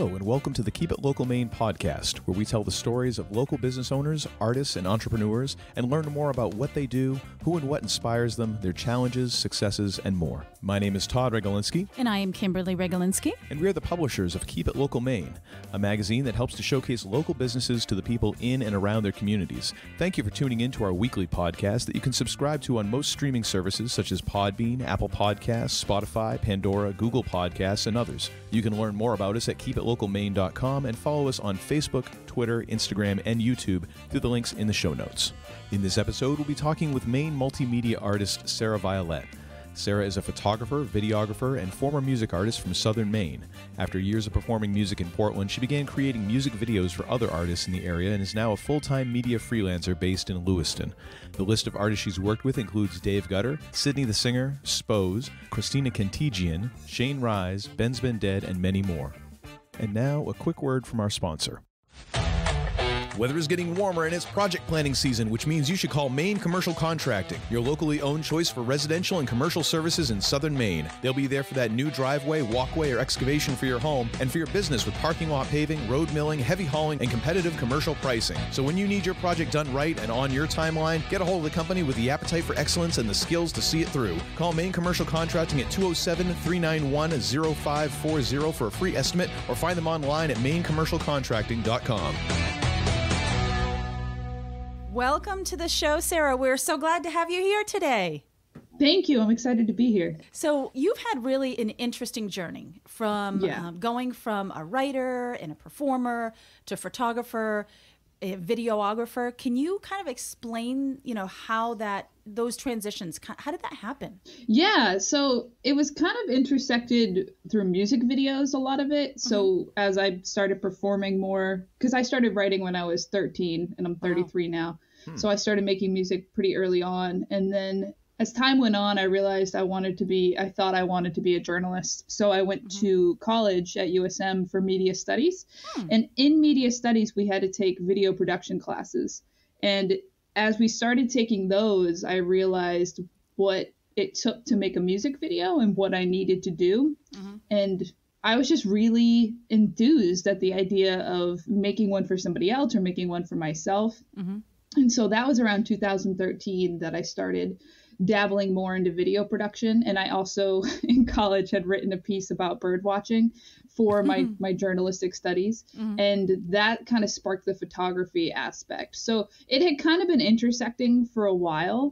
Hello, and welcome to the Keep It Local Maine podcast, where we tell the stories of local business owners, artists, and entrepreneurs, and learn more about what they do, who and what inspires them, their challenges, successes, and more. My name is Todd Regalinski. And I am Kimberly Regalinski. And we are the publishers of Keep It Local Maine, a magazine that helps to showcase local businesses to the people in and around their communities. Thank you for tuning in to our weekly podcast that you can subscribe to on most streaming services such as Podbean, Apple Podcasts, Spotify, Pandora, Google Podcasts, and others. You can learn more about us at keepitlocalmaine.com and follow us on Facebook, Twitter, Instagram, and YouTube through the links in the show notes. In this episode, we'll be talking with Maine multimedia artist Sarah Violette. Sarah is a photographer, videographer, and former music artist from southern Maine. After years of performing music in Portland, she began creating music videos for other artists in the area and is now a full-time media freelancer based in Lewiston. The list of artists she's worked with includes Dave Gutter, Sydneythesinger, Spose, Kristina Kentigian, Reis, Bensbeendead, and many more. And now, a quick word from our sponsor. Weather is getting warmer and it's project planning season, which means you should call Maine Commercial Contracting, your locally owned choice for residential and commercial services in southern Maine. They'll be there for that new driveway, walkway, or excavation for your home and for your business with parking lot paving, road milling, heavy hauling, and competitive commercial pricing. So when you need your project done right and on your timeline, get a hold of the company with the appetite for excellence and the skills to see it through. Call Maine Commercial Contracting at 207-391-0540 for a free estimate or find them online at mainecommercialcontracting.com. Welcome to the show, Sarah. We're so glad to have you here today. Thank you. I'm excited to be here. So you've had really an interesting journey from going from a writer and a performer to photographer, a videographer. Can you kind of explain, how those transitions, how did that happen? Yeah, so it was kind of intersected through music videos, a lot of it. So as I started performing more, because I started writing when I was 13 and I'm 33 now. So I started making music pretty early on. And then as time went on, I realized I thought I wanted to be a journalist. So I went to college at USM for media studies. And in media studies, we had to take video production classes. And as we started taking those, I realized what it took to make a music video and what I needed to do. And I was just really enthused at the idea of making one for somebody else or making one for myself. And so that was around 2013 that I started dabbling more into video production. And I also, in college, had written a piece about bird watching for my journalistic studies. And that kind of sparked the photography aspect. So it had kind of been intersecting for a while.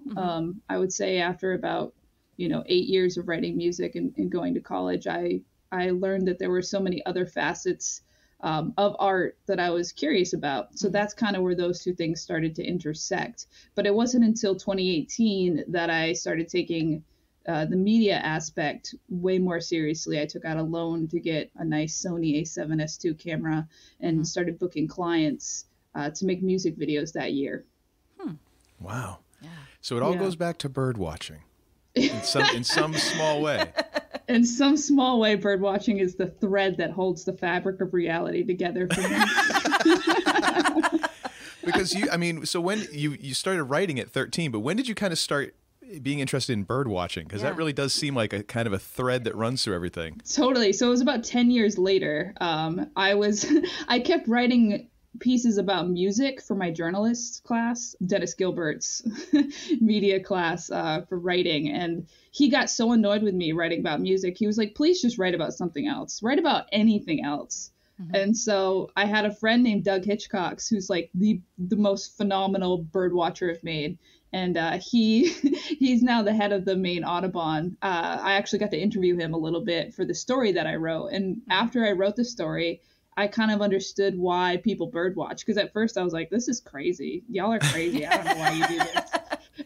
I would say after about, 8 years of writing music and going to college, I learned that there were so many other facets of art that I was curious about. So that's kind of where those two things started to intersect. But it wasn't until 2018 that I started taking the media aspect way more seriously. I took out a loan to get a nice Sony A7S II camera and started booking clients to make music videos that year. Wow. Yeah. So it all goes back to bird watching in some small way. In some small way, bird watching is the thread that holds the fabric of reality together for me. Because so when you started writing at 13, but when did you kind of start being interested in bird watching? Because that really does seem like a kind of a thread that runs through everything. Totally. So it was about 10 years later. I kept writing pieces about music for my journalist class, Dennis Gilbert's media class for writing. And he got so annoyed with me writing about music. He was like, please just write about something else. Write about anything else. And so I had a friend named Doug Hitchcock, who's like the most phenomenal bird watcher I've made. And he's now the head of the Maine Audubon. I actually got to interview him a little bit for the story that I wrote. And after I wrote the story, I kind of understood why people birdwatch. Because at first I was like, this is crazy. Y'all are crazy. I don't know why you do this.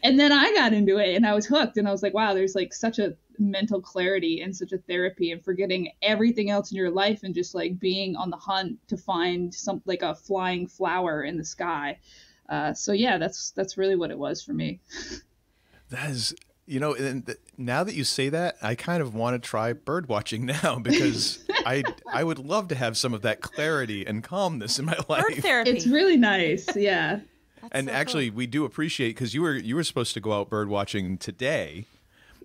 And then I got into it and I was hooked. And I was like, wow, there's like such a mental clarity and such a therapy and forgetting everything else in your life and just like being on the hunt to find like a flying flower in the sky. So yeah, that's really what it was for me. That is, and now that you say that, I kind of want to try bird watching now because I would love to have some of that clarity and calmness in my life. Bird therapy. It's really nice. Yeah. And so actually, we do appreciate, because you were supposed to go out bird watching today.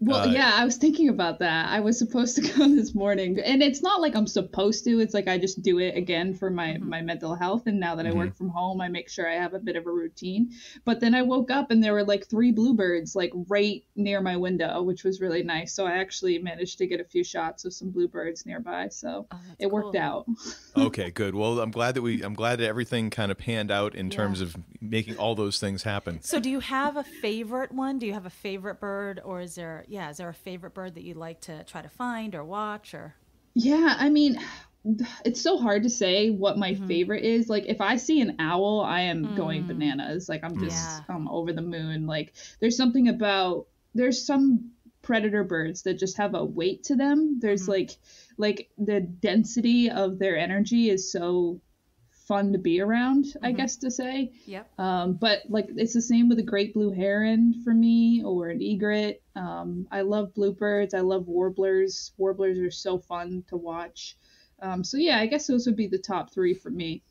Well, yeah, I was thinking about that. I was supposed to go this morning, and it's not like I'm supposed to. It's like I just do it again for my mental health. And now that I work from home, I make sure I have a bit of a routine. But then I woke up and there were like 3 bluebirds like right near my window, which was really nice. So I actually managed to get a few shots of some bluebirds nearby. So it worked out. Okay, good. Well, I'm glad that everything kind of panned out in terms of making all those things happen. So do you have a favorite one? Do you have a favorite bird, or is there a favorite bird that you'd like to try to find or watch? Or yeah, I mean, it's so hard to say what my favorite is. Like if I see an owl, I am going bananas. Like I'm over the moon. Like there's some predator birds that just have a weight to them. There's like the density of their energy is so fun to be around, I guess to say. Yep. But like it's the same with a great blue heron for me, or an egret. I love bluebirds. I love warblers. Warblers are so fun to watch. So yeah, I guess those would be the top 3 for me.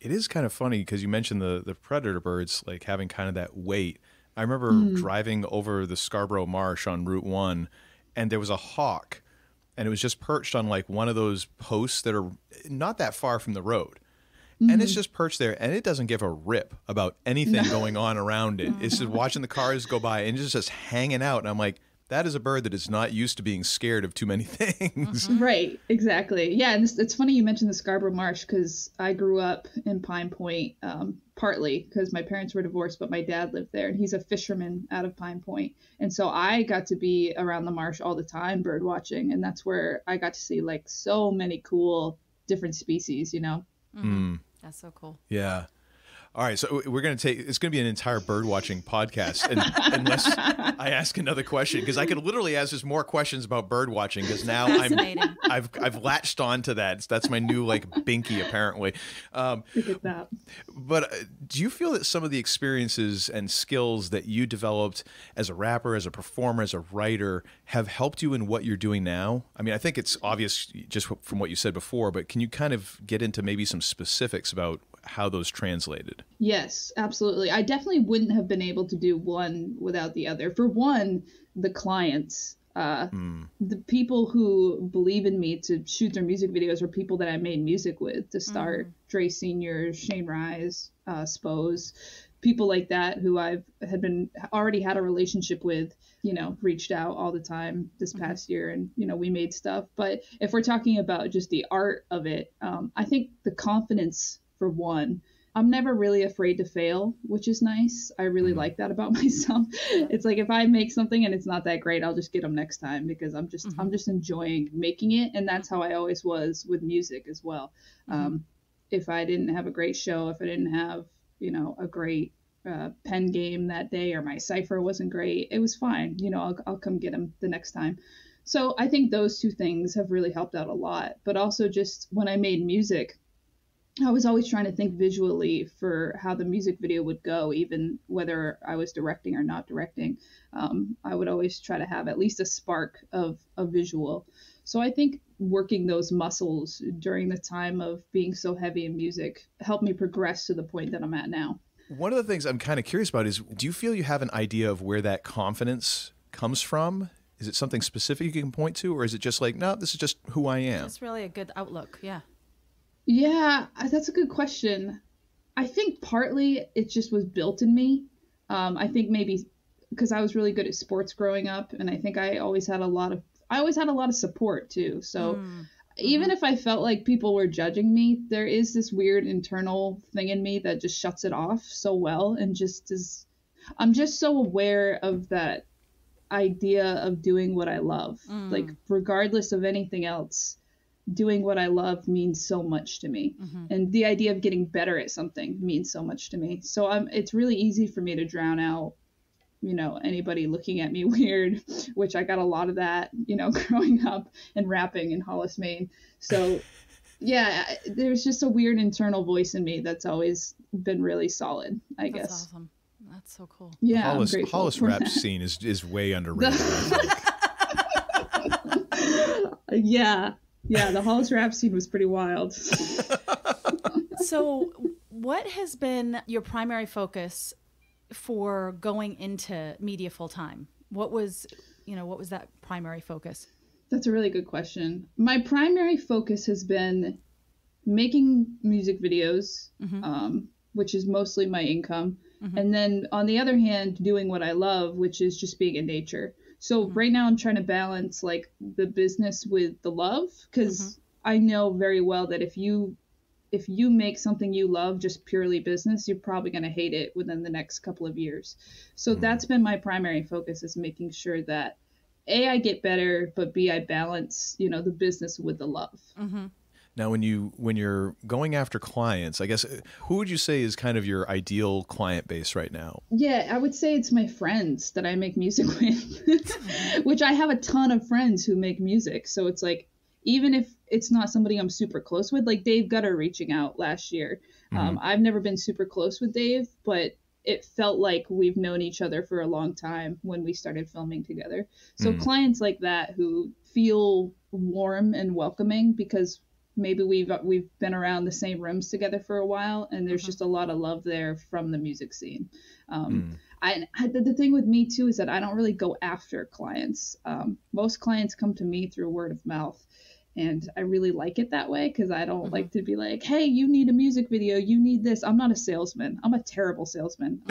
It is kind of funny because you mentioned the predator birds like having kind of that weight. I remember driving over the Scarborough Marsh on Route 1, and there was a hawk, and it was just perched on like one of those posts that are not that far from the road. And it's just perched there, and it doesn't give a rip about anything going on around it. It's just watching the cars go by, and it's just hanging out. And I'm like, that is a bird that is not used to being scared of too many things. Right, exactly. Yeah, and it's funny you mentioned the Scarborough Marsh, because I grew up in Pine Point, partly because my parents were divorced, but my dad lived there, and he's a fisherman out of Pine Point. And so I got to be around the marsh all the time, bird watching, and that's where I got to see like so many cool different species, you know? That's so cool. Yeah. All right, so it's going to be an entire bird watching podcast, unless I ask another question, because I could literally ask just more questions about bird watching, because now I've latched on to that. That's my new like binky apparently. Look at that. But do you feel that some of the experiences and skills that you developed as a rapper, as a performer, as a writer have helped you in what you're doing now? I mean, I think it's obvious just from what you said before, but can you kind of get into maybe some specifics about how those translated? Yes, absolutely. I definitely wouldn't have been able to do one without the other. For one, the clients, the people who believe in me to shoot their music videos are people that I made music with to start. Reis Sr., Shane Reis, Spose, people like that who already had a relationship with, you know, reached out all the time this past year, and, you know, we made stuff. But if we're talking about just the art of it, I think the confidence, for one, I'm never really afraid to fail, which is nice. I really like that about myself. It's like if I make something and it's not that great, I'll just get them next time, because I'm just enjoying making it. And that's how I always was with music as well. If I didn't have a great show, if I didn't have, you know, a great pen game that day, or my cipher wasn't great, it was fine. You know, I'll come get them the next time. So I think those 2 things have really helped out a lot. But also just when I made music, I was always trying to think visually for how the music video would go, even whether I was directing or not directing. I would always try to have at least a spark of a visual. So I think working those muscles during the time of being so heavy in music helped me progress to the point that I'm at now. One of the things I'm kind of curious about is, do you feel you have an idea of where that confidence comes from? Is it something specific you can point to, or is it just like, no, this is just who I am? That's really a good outlook. Yeah. Yeah, that's a good question. I think partly it just was built in me. I think maybe because I was really good at sports growing up, and I think I always had a lot of support too. So even if I felt like people were judging me, there is this weird internal thing in me that just shuts it off so well, and I'm just so aware of that idea of doing what I love. Like regardless of anything else, doing what I love means so much to me. And the idea of getting better at something means so much to me. So it's really easy for me to drown out, you know, anybody looking at me weird, which I got a lot of that, you know, growing up and rapping in Hollis, Maine. So yeah, there's just a weird internal voice in me that's always been really solid, I guess. That's awesome. That's so cool. Yeah, the Hollis rap scene is way underrated. Yeah, the Hollis rap scene was pretty wild. So what has been your primary focus for going into media full time? What was what was that primary focus? That's a really good question. My primary focus has been making music videos, which is mostly my income. And then on the other hand, doing what I love, which is just being in nature. So right now I'm trying to balance like the business with the love, because I know very well that if you make something you love just purely business, you're probably going to hate it within the next couple of years. So that's been my primary focus, is making sure that A, I get better, but B, I balance, the business with the love. Now, when you're going after clients, I guess, who would you say is kind of your ideal client base right now? Yeah, I would say it's my friends that I make music with, which I have a ton of friends who make music. So it's like, even if it's not somebody I'm super close with, like Dave Gutter reaching out last year. I've never been super close with Dave, but it felt like we've known each other for a long time when we started filming together. So clients like that who feel warm and welcoming because maybe we've been around the same rooms together for a while, and there's just a lot of love there from the music scene. The thing with me too is that I don't really go after clients. Most clients come to me through word of mouth. And I really like it that way, because I don't like to be like, hey, you need a music video, you need this. I'm not a salesman. I'm a terrible salesman.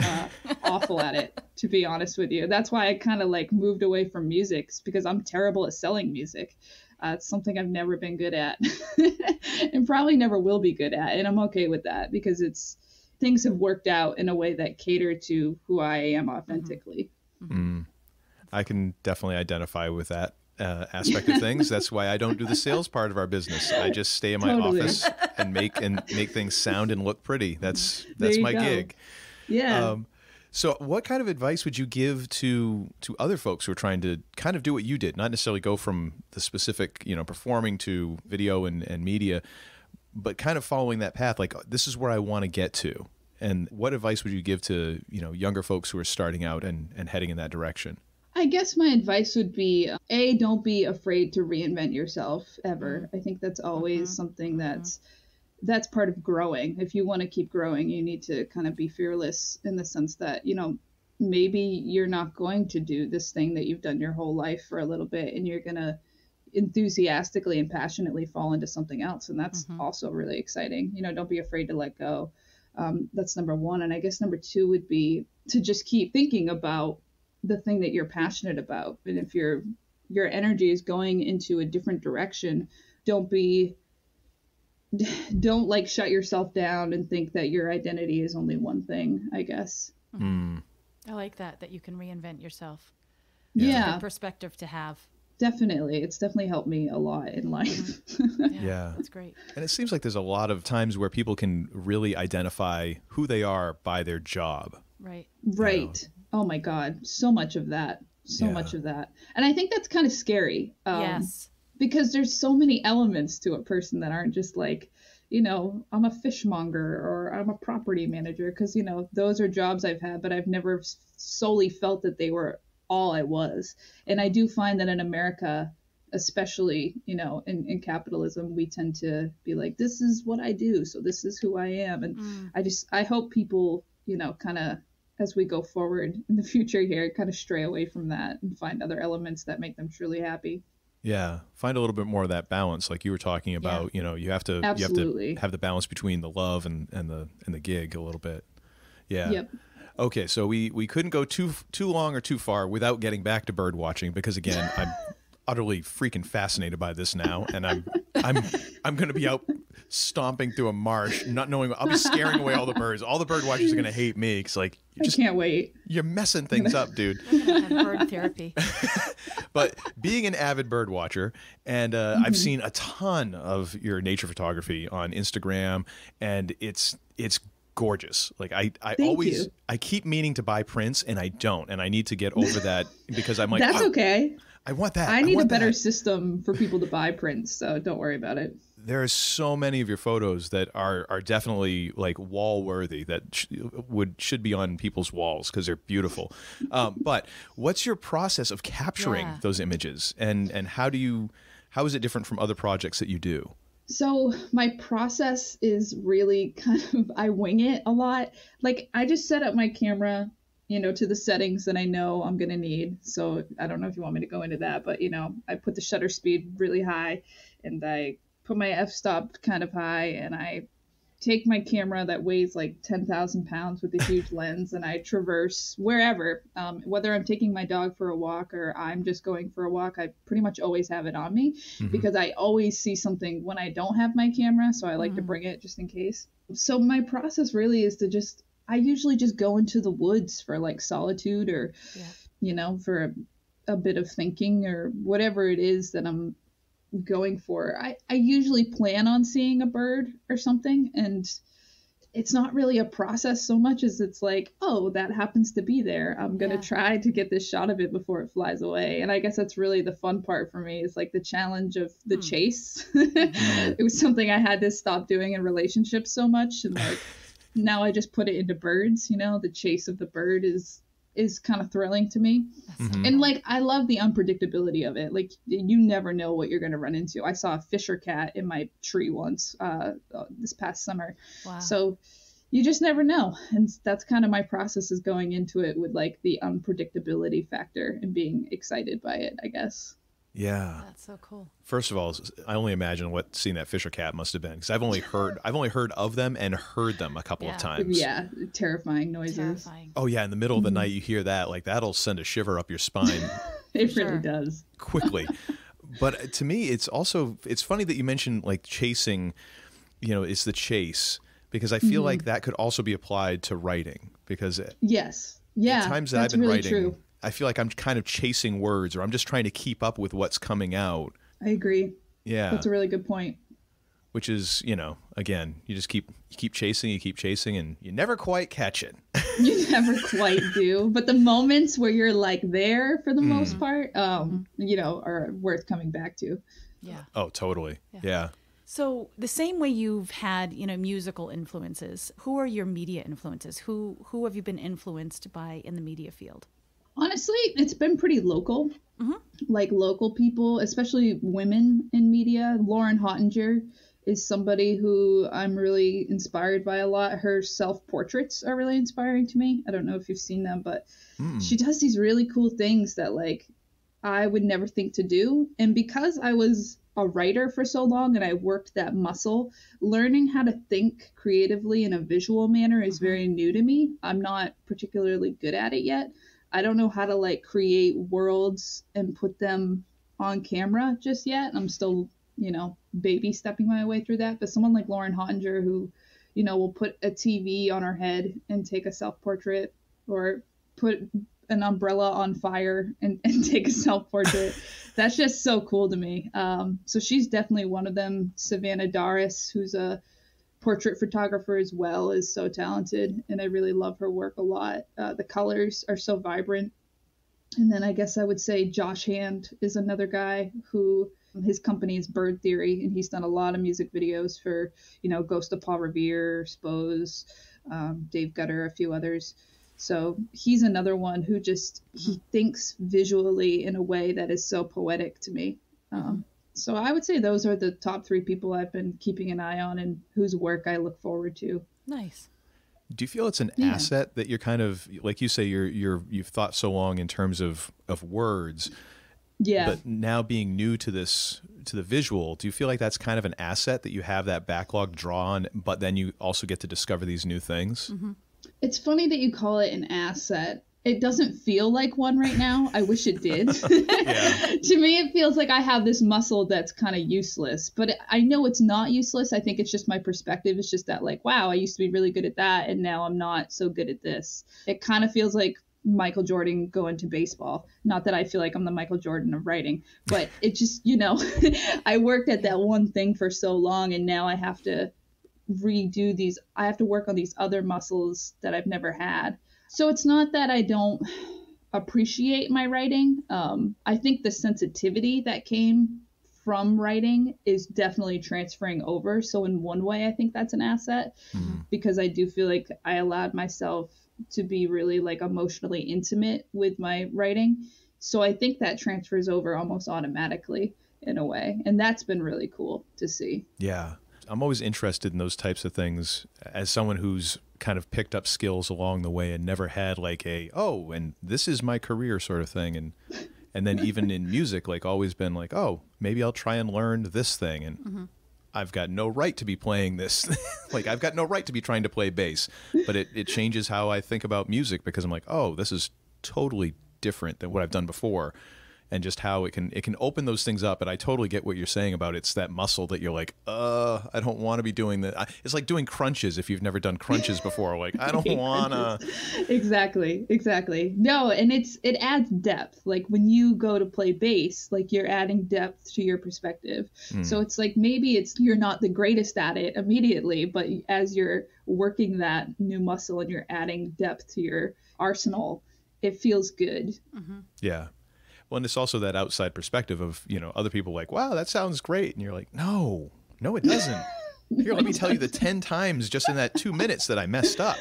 Awful at it, to be honest with you. That's why I kind of like moved away from music, because I'm terrible at selling music. It's something I've never been good at and probably never will be good at. And I'm okay with that, because things have worked out in a way that cater to who I am authentically. I can definitely identify with that aspect of things. That's why I don't do the sales part of our business. I just stay in my office and make things sound and look pretty. That's my gig. Yeah. So what kind of advice would you give to other folks who are trying to kind of do what you did, not necessarily go from the specific, performing to video and media, but kind of following that path, like, this is where I want to get to? And what advice would you give to, younger folks who are starting out and heading in that direction? I guess my advice would be, A, don't be afraid to reinvent yourself ever. I think that's always something that's part of growing. If you want to keep growing, you need to kind of be fearless in the sense that, maybe you're not going to do this thing that you've done your whole life for a little bit, and you're going to enthusiastically and passionately fall into something else. And that's also really exciting. Don't be afraid to let go. That's number one. And I guess number two would be to just keep thinking about the thing that you're passionate about. And if your energy is going into a different direction, don't like shut yourself down and think that your identity is only one thing, I guess. I like that you can reinvent yourself. Yeah. It's a good perspective to have. Definitely. It's definitely helped me a lot in life. Yeah. That's great. And it seems like there's a lot of times where people can really identify who they are by their job. Right. Oh my God. So much of that. Much of that. And I think that's kind of scary. Yes. Because there's so many elements to a person that aren't just like, I'm a fishmonger or I'm a property manager. Because, those are jobs I've had, but I've never solely felt that they were all I was. And I do find that in America, especially, in capitalism, we tend to be like, this is what I do, so this is who I am. And I hope people, kind of, as we go forward in the future here, kind of stray away from that and find other elements that make them truly happy. Yeah, find a little bit more of that balance, like you were talking about. You have to have the balance between the love and the gig a little bit. Yeah. Yep. Okay, so we couldn't go too long or too far without getting back to bird watching, because again, I'm utterly freaking fascinated by this now, and I'm going to be out stomping through a marsh, not knowing. I'll be scaring away all the birds. All the bird watchers are going to hate me. It's like, I can't wait. You're messing things up, dude. I'm gonna have bird therapy. But being an avid bird watcher, and I've seen a ton of your nature photography on Instagram, and it's gorgeous. Like I keep meaning to buy prints, and I don't, and I need to get over that, because I'm like, that's okay. I want that. I need a better system for people to buy prints, so don't worry about it. There are so many of your photos that are definitely like wall worthy, that should be on people's walls because they're beautiful. But what's your process of capturing those images, and how is it different from other projects that you do? So my process is really kind of, I wing it a lot. Like I just set up my camera, to the settings that I know I'm going to need. So I don't know if you want me to go into that, but, I put the shutter speed really high, and I put my f-stop kind of high, and I take my camera that weighs like 10,000 pounds with a huge lens, and I traverse wherever, whether I'm taking my dog for a walk or I'm just going for a walk. I pretty much always have it on me because I always see something when I don't have my camera. So I like to bring it just in case. So my process really is to I usually just go into the woods for like solitude or, for a bit of thinking or whatever it is that I'm going for. I usually plan on seeing a bird or something, and it's not really a process so much as it's like, oh, that happens to be there. I'm going to try to get this shot of it before it flies away. And I guess that's really the fun part for me, is like the challenge of the chase. It was something I had to stop doing in relationships so much. And like, now I just put it into birds, the chase of the bird is kind of thrilling to me. And like, I love the unpredictability of it. Like, you never know what you're going to run into. I saw a fisher cat in my tree once this past summer. Wow. So you just never know. And that's kind of my process, is going into it with like the unpredictability factor and being excited by it, I guess. Yeah. That's so cool. First of all, I only imagine what seeing that fisher cat must have been, because I've only heard of them and heard them a couple of times. Yeah, terrifying noises. Terrifying. Oh yeah, in the middle of the night you hear that, like that'll send a shiver up your spine. It really does. Quickly. But to me, it's funny that you mentioned like chasing, it's the chase, because I feel like that could also be applied to writing, because yes. Yeah. the times that I've been really writing, true. I feel like I'm kind of chasing words, or I'm just trying to keep up with what's coming out. I agree. Yeah. That's a really good point. Which is, again, you just keep chasing, and you never quite catch it. You never quite do. But the moments where you're like there for the most part, are worth coming back to. Yeah. Oh, totally. Yeah. So the same way you've had, musical influences, who are your media influences? Who have you been influenced by in the media field? Honestly, it's been pretty local, like local people, especially women in media. Lauren Hottinger is somebody who I'm really inspired by a lot. Her self-portraits are really inspiring to me. I don't know if you've seen them, but she does these really cool things that like I would never think to do. And because I was a writer for so long and I worked that muscle, learning how to think creatively in a visual manner is very new to me. I'm not particularly good at it yet. I don't know how to like create worlds and put them on camera just yet. I'm still, baby stepping my way through that. But someone like Lauren Hottinger, who, will put a TV on her head and take a self-portrait, or put an umbrella on fire and take a self-portrait. That's just so cool to me. So she's definitely one of them. Savannah Doris, who's a portrait photographer as well, is so talented, and I really love her work a lot. The colors are so vibrant. And then I guess I would say Josh Hand is another guy who, his company is Bird Theory, and he's done a lot of music videos for, Ghost of Paul Revere, Spose, Dave Gutter, a few others. So he's another one who just, he thinks visually in a way that is so poetic to me. So I would say those are the top three people I've been keeping an eye on and whose work I look forward to. Nice. Do you feel it's an asset that you're kind of, like you say, you've thought so long in terms of words? Yeah. But now being new to the visual, do you feel like that's kind of an asset that you have that backlog drawn, but then you also get to discover these new things? It's funny that you call it an asset. It doesn't feel like one right now. I wish it did. To me, it feels like I have this muscle that's kind of useless, but I know it's not useless. I think it's just my perspective. It's just that like, wow, I used to be really good at that, and now I'm not so good at this. It kind of feels like Michael Jordan going to baseball. Not that I feel like I'm the Michael Jordan of writing, but it just, I worked at that one thing for so long, and now I have to I have to work on these other muscles that I've never had. So it's not that I don't appreciate my writing. I think the sensitivity that came from writing is definitely transferring over. So in one way, I think that's an asset, because I do feel like I allowed myself to be really like emotionally intimate with my writing. So I think that transfers over almost automatically in a way. And that's been really cool to see. Yeah. I'm always interested in those types of things as someone who's kind of picked up skills along the way and never had like and this is my career sort of thing. And then even in music, like always been like, oh, maybe I'll try and learn this thing. And I've got no right to be playing this. Like I've got no right to be trying to play bass, but it changes how I think about music because I'm like, oh, this is totally different than what I've done before. And just how it can open those things up. And I totally get what you're saying about it's that muscle that you're like, I don't want to be doing that. It's like doing crunches if you've never done crunches before. Like, I don't want to. Exactly. No, and it adds depth. Like when you go to play bass, like you're adding depth to your perspective. So it's like maybe you're not the greatest at it immediately, but as you're working that new muscle and you're adding depth to your arsenal, it feels good. Yeah. Well, and it's also that outside perspective of, other people like, wow, that sounds great. And you're like, no, it doesn't. Here, let me tell you the 10 times just in that 2 minutes that I messed up.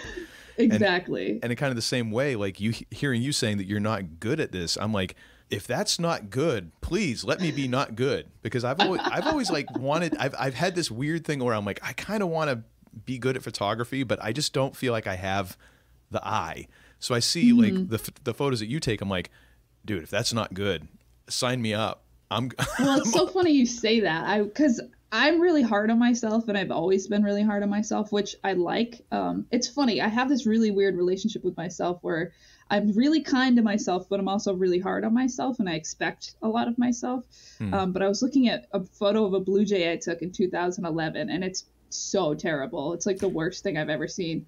Exactly. And in kind of the same way, like hearing you saying that you're not good at this, I'm like, if that's not good, please let me be not good. Because I've always like wanted, I've had this weird thing where I'm like, I kind of want to be good at photography, but I just don't feel like I have the eye. So I see like the photos that you take, I'm like, dude, if that's not good, sign me up. Well, it's so funny you say that. Because I'm really hard on myself, and I've always been really hard on myself, which I like. It's funny. I have this really weird relationship with myself where I'm really kind to myself, but I'm also really hard on myself, and I expect a lot of myself. But I was looking at a photo of a blue jay I took in 2011, and it's so terrible. It's like the worst thing I've ever seen.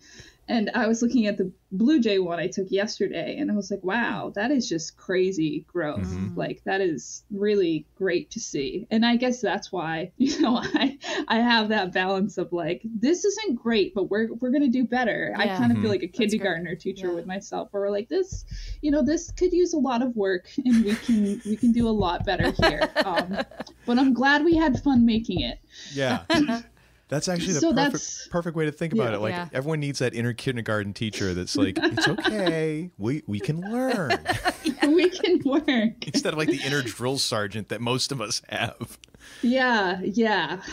And I was looking at the blue jay one I took yesterday, and I was like, wow, that is just crazy growth. Like, that is really great to see. And I guess that's why, I have that balance of like, this isn't great, but we're going to do better. I kind of feel like a kindergartner teacher with myself, where we're like, this could use a lot of work, and we can do a lot better here. But I'm glad we had fun making it. Yeah. That's actually the perfect way to think about it. Like everyone needs that inner kindergarten teacher that's like, it's okay, we can learn. We can learn. Instead of like the inner drill sergeant that most of us have. Yeah,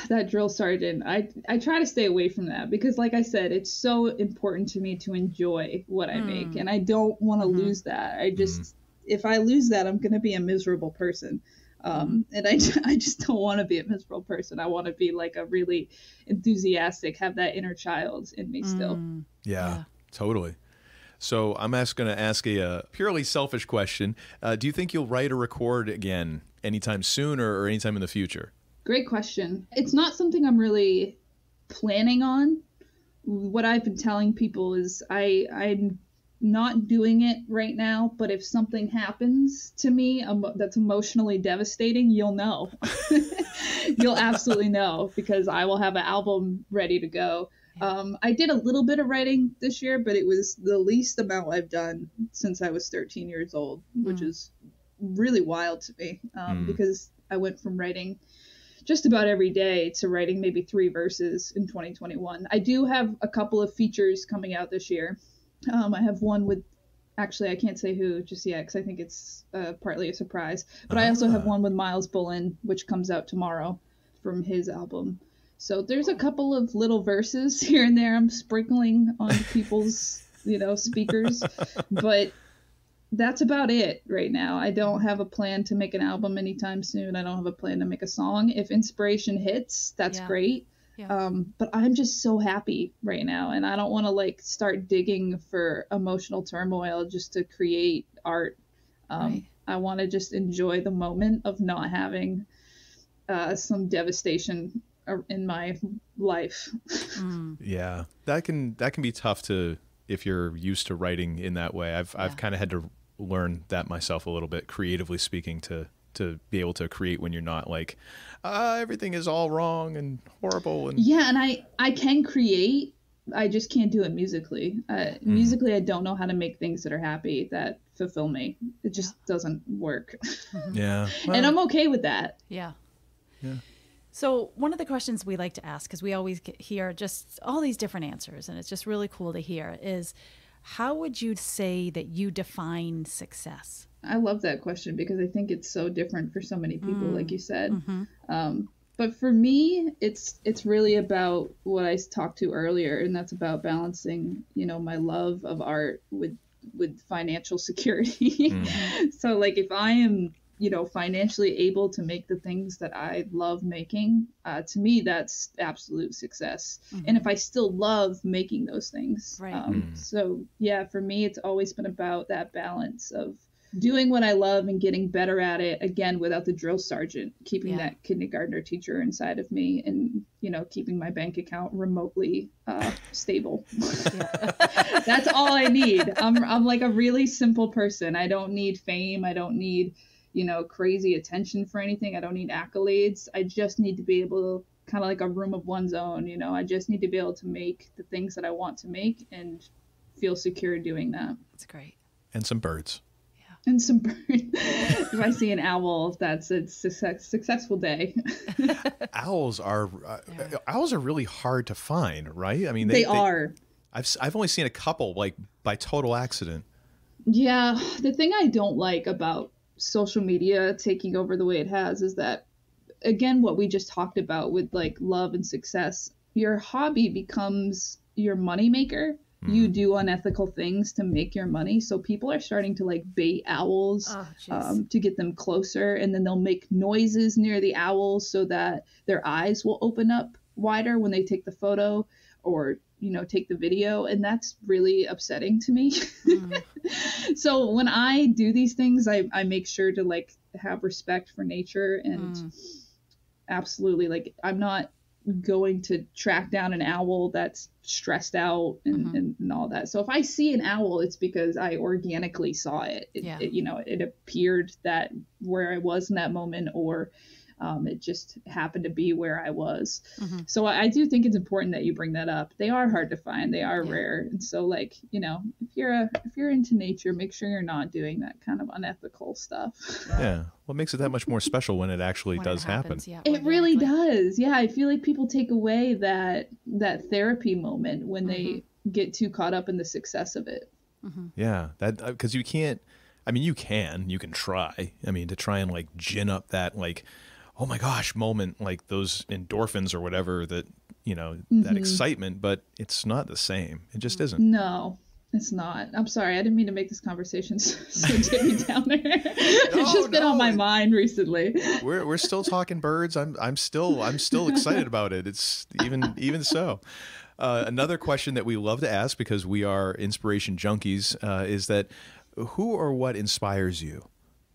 that drill sergeant. I try to stay away from that because, like I said, it's so important to me to enjoy what I make, and I don't want to lose that. If I lose that, I'm going to be a miserable person. And I just don't want to be a miserable person. I want to be like a really enthusiastic, have that inner child in me still. Yeah, totally. So I'm going to ask a purely selfish question. Do you think you'll write or record again anytime soon or anytime in the future? Great question. It's not something I'm really planning on. What I've been telling people is I'm not doing it right now, but if something happens to me that's emotionally devastating, you'll know. You'll absolutely know, because I will have an album ready to go. I did a little bit of writing this year, but it was the least amount I've done since I was 13 years old, which is really wild to me, because I went from writing just about every day to writing maybe 3 verses in 2021. I do have a couple of features coming out this year. I have one with, actually, I can't say who just yet because I think it's partly a surprise. But I also have one with Miles Bullen, which comes out tomorrow from his album. So there's a couple of little verses here and there I'm sprinkling on people's, speakers. But that's about it right now. I don't have a plan to make an album anytime soon. I don't have a plan to make a song. If inspiration hits, that's great. Yeah. But I'm just so happy right now, and I don't want to start digging for emotional turmoil just to create art. I want to just enjoy the moment of not having some devastation in my life. Yeah, that can be tough to, if you're used to writing in that way. I've kind of had to learn that myself a little bit, creatively speaking, to be able to create when you're not like, everything is all wrong and horrible. And yeah, and I can create, I just can't do it musically. Musically, I don't know how to make things that are happy, that fulfill me. It just doesn't work. Yeah. Well, and I'm okay with that. Yeah. So one of the questions we like to ask, because we always hear just all these different answers, and it's just really cool to hear, is how would you say that you define success? I love that question because I think it's so different for so many people, like you said. But for me, it's really about what I talked to earlier, and that's about balancing, you know, my love of art with financial security. So like if I am, you know, financially able to make the things that I love making, to me, that's absolute success. And if I still love making those things. Right. So yeah, for me, it's always been about that balance of doing what I love and getting better at it, again, without the drill sergeant, keeping that kindergartner teacher inside of me, and, you know, keeping my bank account remotely stable. That's all I need. I'm like a really simple person. I don't need fame. I don't need, you know, crazy attention for anything. I don't need accolades. I just need to be able to, kind of like a room of one's own, you know, I just need to be able to make the things that I want to make and feel secure doing that. That's great. And some birds. And some birds. If I see an owl, that's a successful day. Owls are really hard to find, right? I mean, they are. I've only seen a couple, like, by total accident. Yeah, the thing I don't like about social media taking over the way it has is that, again, what we just talked about with like love and success, your hobby becomes your moneymaker. You do unethical things to make your money. So people are starting to like bait owls to get them closer. And then they'll make noises near the owls so that their eyes will open up wider when they take the photo or, you know, take the video. And that's really upsetting to me. So when I do these things, I make sure to like have respect for nature and absolutely, like, I'm not going to track down an owl that's stressed out and all that. So if I see an owl, it's because I organically saw it. It you know, it appeared that where I was in that moment, or it just happened to be where I was. So I do think it's important that you bring that up. They are hard to find. They are rare. And so, like, you know, if you're into nature, make sure you're not doing that kind of unethical stuff. Yeah. What makes it that much more special when it actually does happen? Yeah, it really does. Yeah. I feel like people take away that therapy moment when they get too caught up in the success of it. Yeah. That, because you can't, I mean, you can try. I mean, to try and like gin up that, like, oh my gosh moment, like those endorphins or whatever, that, you know, that excitement, but it's not the same. It just isn't. No, it's not. I'm sorry. I didn't mean to make this conversation so Jimmy downer. It's just been on my mind recently. We're still talking birds. I'm still excited about it. It's even so. Another question that we love to ask, because we are inspiration junkies, is that who or what inspires you?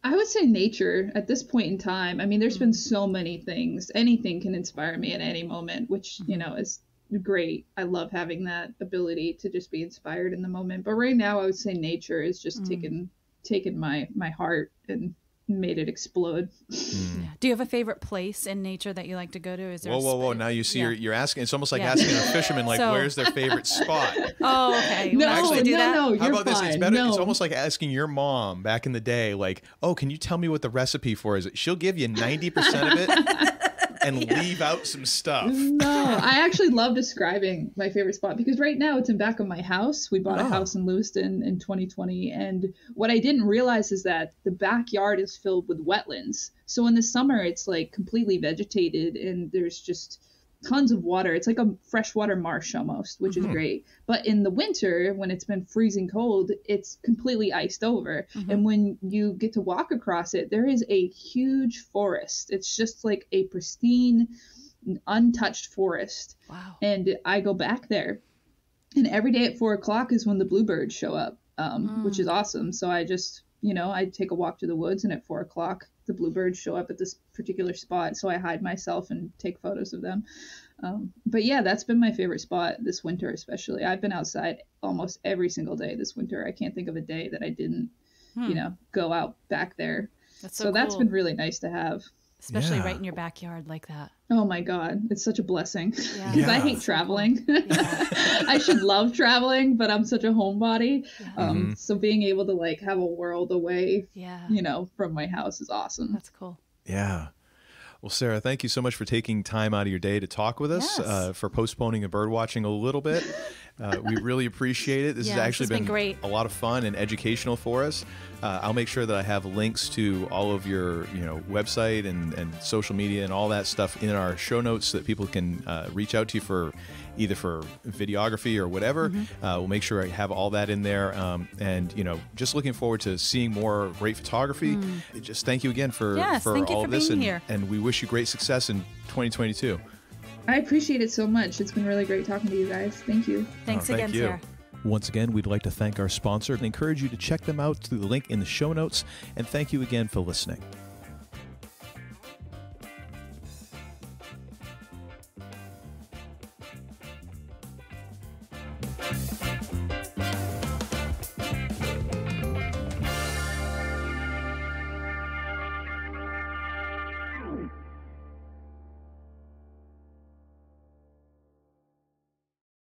I would say nature at this point in time. I mean, there's been so many things. Anything can inspire me at any moment, which, you know, is great. I love having that ability to just be inspired in the moment. But right now, I would say nature is just taken my heart and made it explode. Do you have a favorite place in nature that you like to go to? Is there whoa. Now you see you're asking. It's almost like asking a fisherman, like, where's their favorite spot? Oh, okay. No, actually do that? No, how about fine. this? It's better. No. It's almost like asking your mom back in the day, like, oh, can you tell me what the recipe for is? She'll give you 90% of it and leave out some stuff. No, I actually love describing my favorite spot, because right now it's in back of my house. We bought a house in Lewiston in 2020. And what I didn't realize is that the backyard is filled with wetlands. So in the summer, it's like completely vegetated and there's just tons of water. It's like a freshwater marsh almost, which is great. But in the winter, when it's been freezing cold, it's completely iced over. And when you get to walk across it, there is a huge forest. It's just like a pristine, untouched forest. Wow. And I go back there. And every day at 4:00 is when the bluebirds show up, which is awesome. So I just, you know, I take a walk to the woods, and at 4:00, the bluebirds show up at this particular spot. So I hide myself and take photos of them. But yeah, that's been my favorite spot this winter, especially. I've been outside almost every single day this winter. I can't think of a day that I didn't, you know, go out back there. So that's been really nice to have. Especially right in your backyard like that. Oh my God. It's such a blessing. Because I hate traveling. I should love traveling, but I'm such a homebody. So being able to like have a world away, you know, from my house is awesome. That's cool. Yeah. Well, Sarah, thank you so much for taking time out of your day to talk with us, for postponing a bird watching a little bit. We really appreciate it. This has actually been great. A lot of fun and educational for us. I'll make sure that I have links to all of your website and social media and all that stuff in our show notes so that people can reach out to you for either for videography or whatever. We'll make sure I have all that in there. And just looking forward to seeing more great photography. Just thank you again for all of this. And we wish you great success in 2022. I appreciate it so much. It's been really great talking to you guys. Thank you. Thanks again, Sarah. Once again, we'd like to thank our sponsor and encourage you to check them out through the link in the show notes. And thank you again for listening.